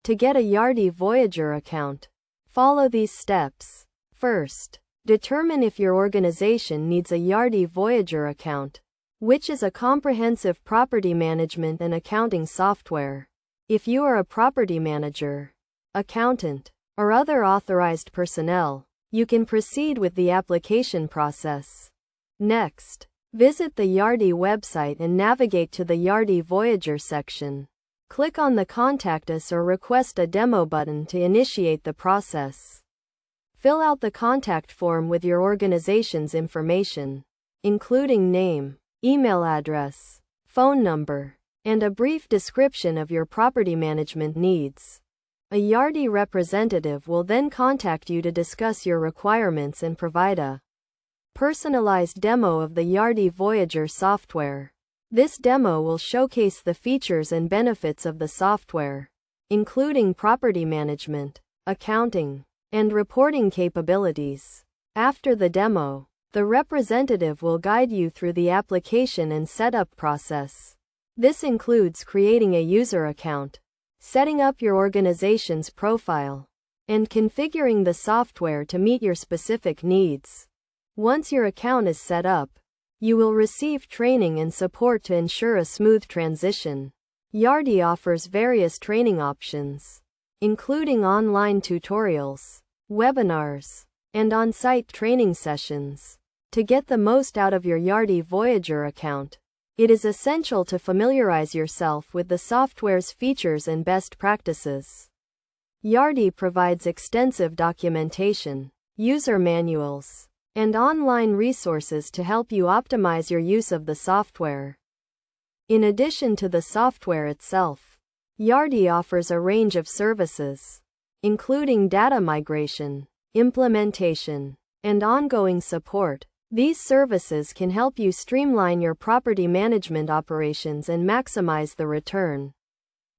To get a Yardi Voyager account, follow these steps. First, determine if your organization needs a Yardi Voyager account, which is a comprehensive property management and accounting software. If you are a property manager, accountant, or other authorized personnel, you can proceed with the application process. Next, visit the Yardi website and navigate to the Yardi Voyager section. Click on the Contact Us or Request a Demo button to initiate the process. Fill out the contact form with your organization's information, including name, email address, phone number, and a brief description of your property management needs. A Yardi representative will then contact you to discuss your requirements and provide a personalized demo of the Yardi Voyager software. This demo will showcase the features and benefits of the software, including property management, accounting, and reporting capabilities. After the demo, the representative will guide you through the application and setup process. This includes creating a user account, setting up your organization's profile, and configuring the software to meet your specific needs. Once your account is set up, you will receive training and support to ensure a smooth transition. Yardi offers various training options, including online tutorials, webinars, and on-site training sessions. To get the most out of your Yardi Voyager account, it is essential to familiarize yourself with the software's features and best practices. Yardi provides extensive documentation, user manuals, and online resources to help you optimize your use of the software. In addition to the software itself, Yardi offers a range of services, including data migration, implementation, and ongoing support. These services can help you streamline your property management operations and maximize the return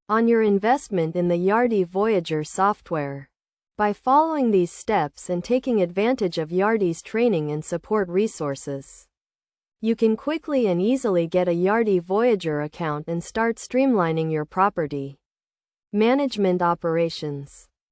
on your investment in the Yardi Voyager software. By following these steps and taking advantage of Yardi's training and support resources, you can quickly and easily get a Yardi Voyager account and start streamlining your property management operations.